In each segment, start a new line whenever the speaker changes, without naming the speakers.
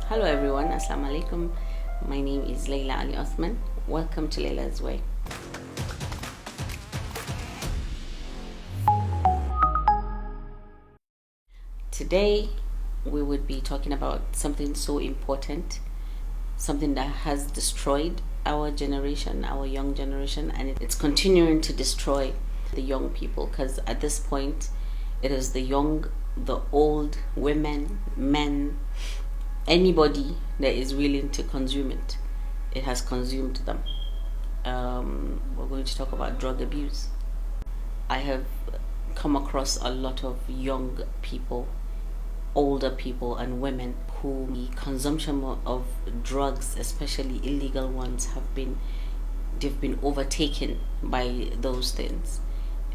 Hello everyone, Assalamu alaikum. My name is Layla Ali Othman. Welcome to Layla's Way. Today we would be talking about something so important, something that has destroyed our generation, our young generation, and it's continuing to destroy the young people, because at this point it is the young, the old, women, men, anybody that is willing to consume it. It has consumed them. We're going to talk about drug abuse. I have come across a lot of young people, older people, and women who the consumption of drugs, especially illegal ones, they've been overtaken by those things.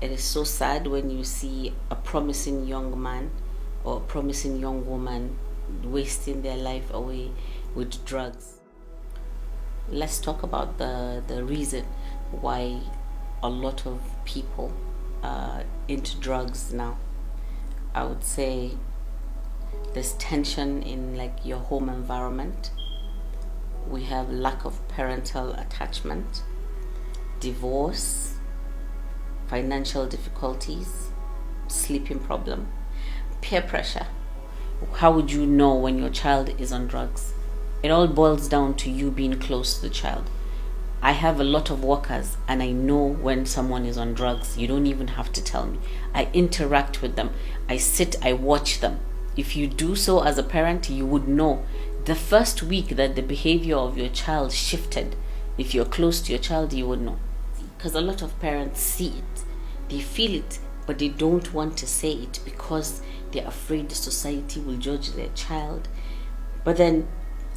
It is so sad when you see a promising young man or a promising young woman wasting their life away with drugs. Let's talk about the reason why a lot of people are into drugs now. I would say there's tension in like your home environment. We have lack of parental attachment, divorce, financial difficulties, sleeping problem, peer pressure. How would you know when your child is on drugs? It all boils down to you being close to the child. I have a lot of workers and I know when someone is on drugs. You don't even have to tell me. I interact with them. I sit, I watch them. If you do so as a parent, you would know the first week that the behavior of your child shifted. If you're close to your child, you would know. Because a lot of parents see it, they feel it, but they don't want to say it because they're afraid the society will judge their child. But then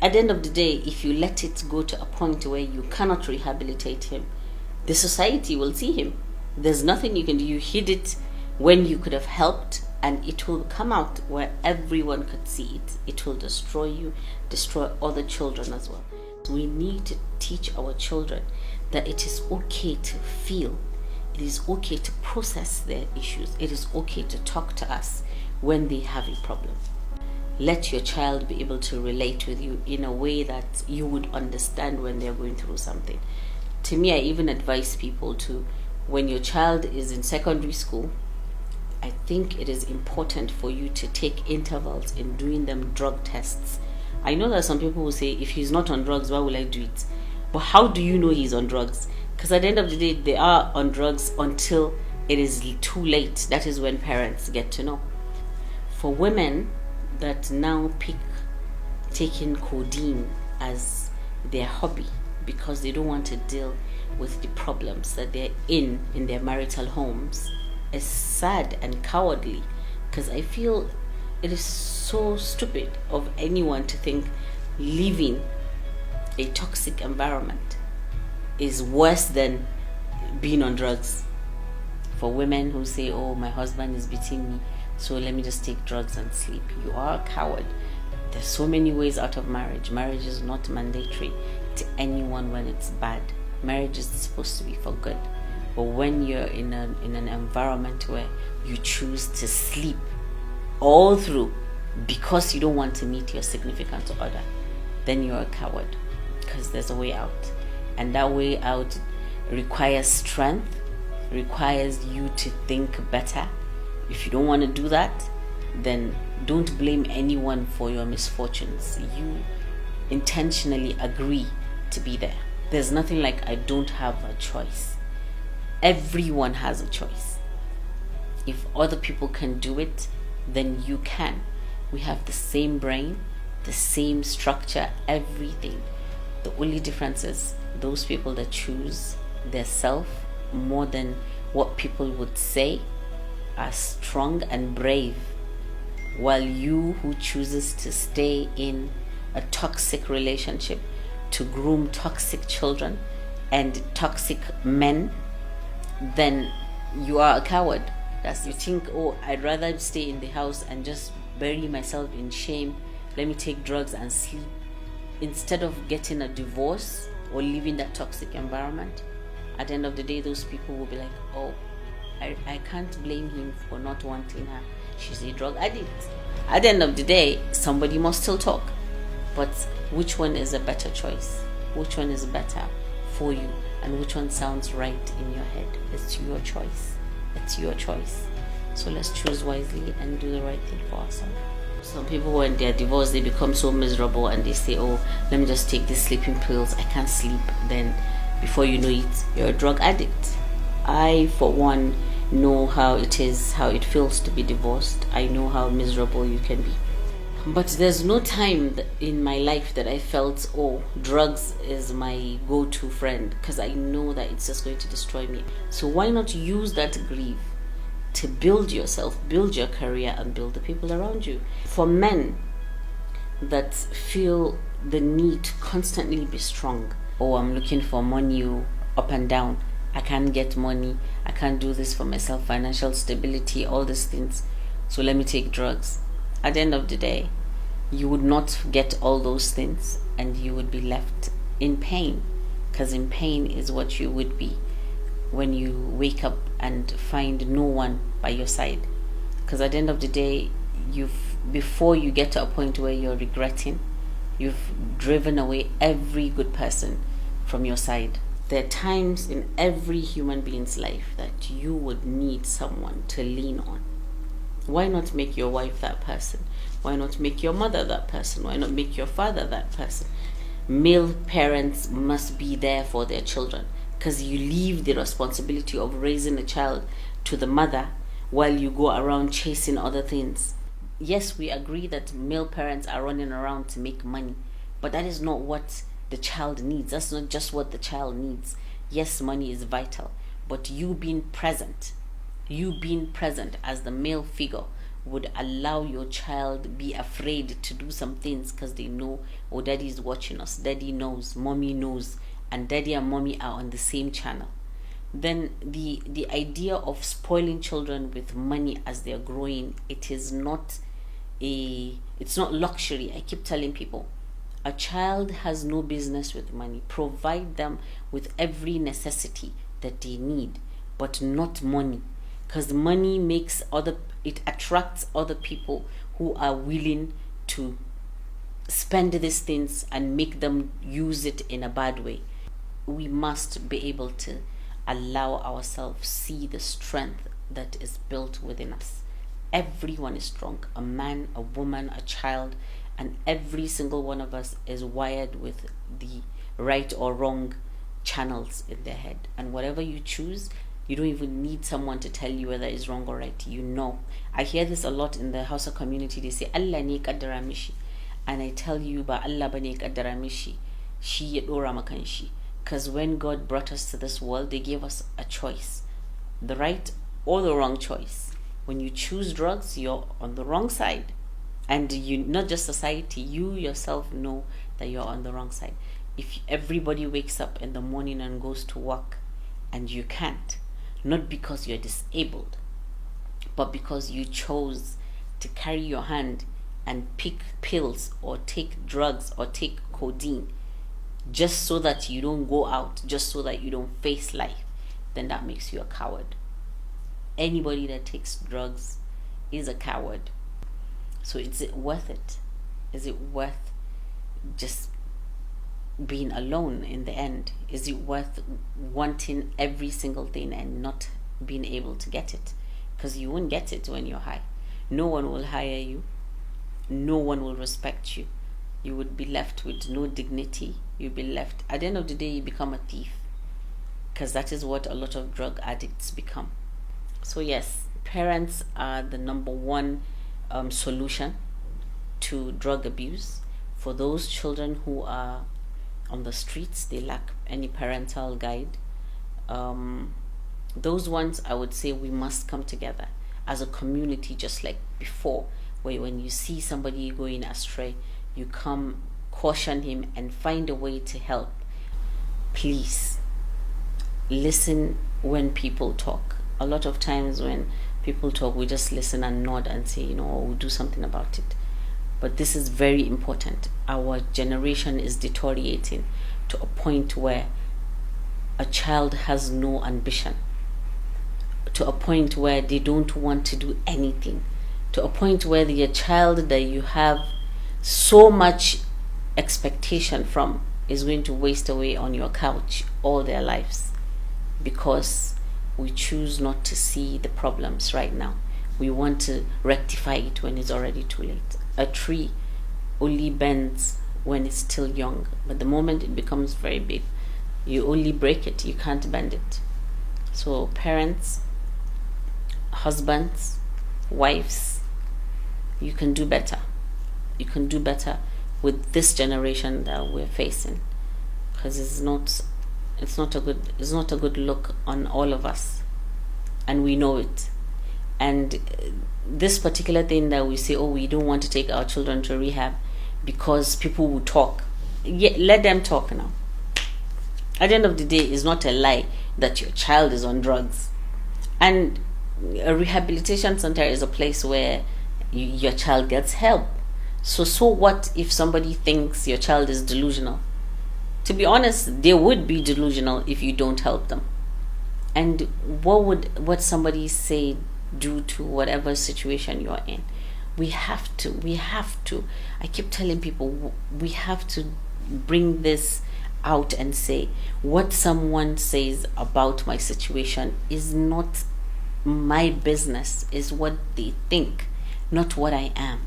at the end of the day, if you let it go to a point where you cannot rehabilitate him, the society will see him. There's nothing you can do. You hid it when you could have helped, and it will come out where everyone could see it. It will destroy you, destroy other children as well. We need to teach our children that it is okay to feel. It is okay to process their issues. It is okay to talk to us when they have a problem. Let your child be able to relate with you in a way that you would understand when they're going through something. To me, I even advise people to, when your child is in secondary school, I think it is important for you to take intervals in doing them drug tests. I know that some people will say, if he's not on drugs, why will I do it? But how do you know he's on drugs? Because at the end of the day, they are on drugs until it is too late. That is when parents get to know. For women that now pick taking codeine as their hobby because they don't want to deal with the problems that they're in their marital homes, is sad and cowardly, because I feel it is so stupid of anyone to think leaving a toxic environment is worse than being on drugs. For women who say, oh, my husband is beating me, so let me just take drugs and sleep. You are a coward. There's so many ways out of marriage. Marriage is not mandatory to anyone when it's bad. Marriage is supposed to be for good. But when you're in an environment where you choose to sleep all through because you don't want to meet your significant other, then you're a coward, because there's a way out. And that way out requires strength, requires you to think better. If you don't want to do that, then don't blame anyone for your misfortunes. You intentionally agree to be there. There's nothing like I don't have a choice. Everyone has a choice. If other people can do it, then you can. We have the same brain, the same structure, everything. The only difference is those people that choose their self more than what people would say are strong and brave, while you who chooses to stay in a toxic relationship to groom toxic children and toxic men, then you are a coward. That's, you think, oh, I'd rather stay in the house and just bury myself in shame, let me take drugs and sleep, instead of getting a divorce or leaving that toxic environment. At the end of the day, those people will be like, oh, I can't blame him for not wanting her. She's a drug addict. At the end of the day, somebody must still talk. But which one is a better choice? Which one is better for you? And which one sounds right in your head? It's your choice. It's your choice. So let's choose wisely and do the right thing for ourselves. Some people, when they're divorced, they become so miserable and they say, oh, let me just take these sleeping pills. I can't sleep. Then before you know it, you're a drug addict. I, for one, know how it is, how it feels to be divorced. I know how miserable you can be. But there's no time in my life that I felt, oh, drugs is my go-to friend, because I know that it's just going to destroy me. So why not use that grief to build yourself, build your career, and build the people around you? For men that feel the need to constantly be strong, oh, I'm looking for money, up and down, I can't get money, I can't do this for myself, financial stability, all these things, so let me take drugs. At the end of the day, you would not get all those things and you would be left in pain, because in pain is what you would be when you wake up and find no one by your side. Because at the end of the day, before you get to a point where you're regretting, you've driven away every good person from your side. There are times in every human being's life that you would need someone to lean on. Why not make your wife that person? Why not make your mother that person? Why not make your father that person? Male parents must be there for their children, because you leave the responsibility of raising a child to the mother while you go around chasing other things. Yes, we agree that male parents are running around to make money, but that is not what the child needs. That's not just what the child needs. Yes, money is vital, but you being present as the male figure would allow your child be afraid to do some things, because they know, oh, daddy is watching us, daddy knows, mommy knows, and daddy and mommy are on the same channel. Then the idea of spoiling children with money as they're growing, it's not luxury. I keep telling people, a child has no business with money. Provide them with every necessity that they need, but not money. Because money it attracts other people who are willing to spend these things and make them use it in a bad way. We must be able to allow ourselves see the strength that is built within us. Everyone is strong, a man, a woman, a child, and every single one of us is wired with the right or wrong channels in their head. And whatever you choose, you don't even need someone to tell you whether it's wrong or right. You know. I hear this a lot in the Hausa community. They say, Allah ne kaddara mishi. And I tell you, ba Allah ba ne kaddara mishi. Shi ya dora makan shi. Because when God brought us to this world, they gave us a choice. The right or the wrong choice. When you choose drugs, you're on the wrong side. And you, not just society, you yourself know that you're on the wrong side. If everybody wakes up in the morning and goes to work and you can't, not because you're disabled, but because you chose to carry your hand and pick pills or take drugs or take codeine just so that you don't go out, just so that you don't face life, then that makes you a coward. Anybody that takes drugs is a coward. So is it worth it? Is it worth just being alone in the end? Is it worth wanting every single thing and not being able to get it? Because you won't get it when you're high. No one will hire you. No one will respect you. You would be left with no dignity. You'll be left, at the end of the day, you become a thief. Because that is what a lot of drug addicts become. So yes, parents are the number one solution to drug abuse. For those children who are on the streets, they lack any parental guide. Those ones, I would say, we must come together as a community, just like before, where when you see somebody going astray, you come, caution him, and find a way to help. Please listen when people talk. A lot of times when people talk, we just listen and nod and say, we'll do something about it. But this is very important. Our generation is deteriorating to a point where a child has no ambition, to a point where they don't want to do anything, to a point where the child that you have so much expectation from is going to waste away on your couch all their lives, because we choose not to see the problems right now. We want to rectify it when it's already too late. A tree only bends when it's still young, but the moment it becomes very big, you only break it, you can't bend it. So parents, husbands, wives, you can do better. You can do better with this generation that we're facing, because it's not a good look on all of us, and we know it. And this particular thing that we say, oh, we don't want to take our children to rehab because people will talk. Yeah, let them talk now. At the end of the day, it's not a lie that your child is on drugs. And a rehabilitation center is a place where your child gets help. So what if somebody thinks your child is delusional? To be honest, they would be delusional if you don't help them. And what somebody say do to whatever situation you're in? We have to. I keep telling people, we have to bring this out and say, what someone says about my situation is not my business, is what they think, not what I am.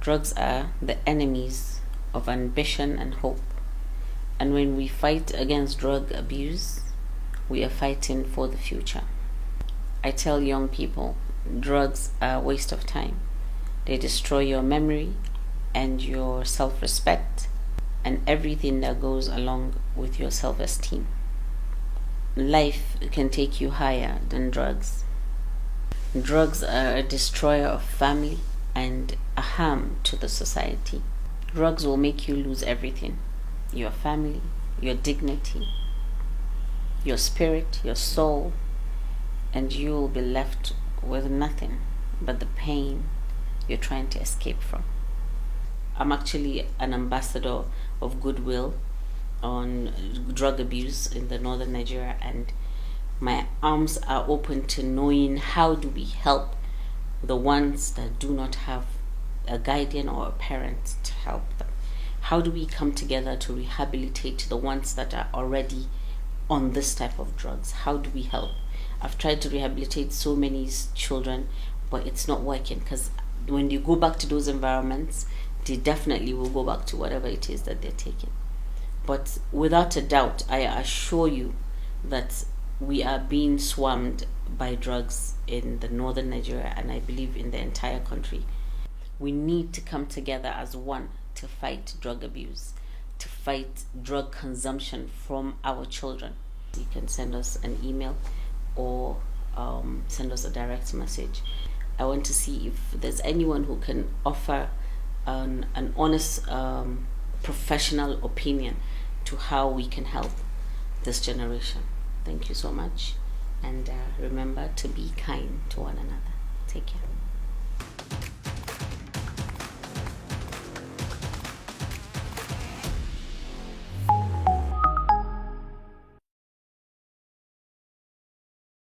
Drugs are the enemies of ambition and hope. And when we fight against drug abuse, we are fighting for the future. I tell young people, drugs are a waste of time. They destroy your memory and your self-respect and everything that goes along with your self-esteem. Life can take you higher than drugs. Drugs are a destroyer of family and a harm to the society. Drugs will make you lose everything: your family, your dignity, your spirit, your soul, and you will be left with nothing but the pain you're trying to escape from. I'm actually an ambassador of goodwill on drug abuse in the northern Nigeria, and my arms are open to knowing how do we help the ones that do not have a guardian or a parent to help them. How do we come together to rehabilitate the ones that are already on this type of drugs? How do we help? I've tried to rehabilitate so many children, but it's not working, because when you go back to those environments, they definitely will go back to whatever it is that they're taking. But without a doubt, I assure you that we are being swarmed by drugs in the northern Nigeria, and I believe in the entire country. We need to come together as one to fight drug abuse, to fight drug consumption from our children. You can send us an email or send us a direct message. I want to see if there's anyone who can offer an honest professional opinion to how we can help this generation. Thank you so much, and remember to be kind to one another. Take care.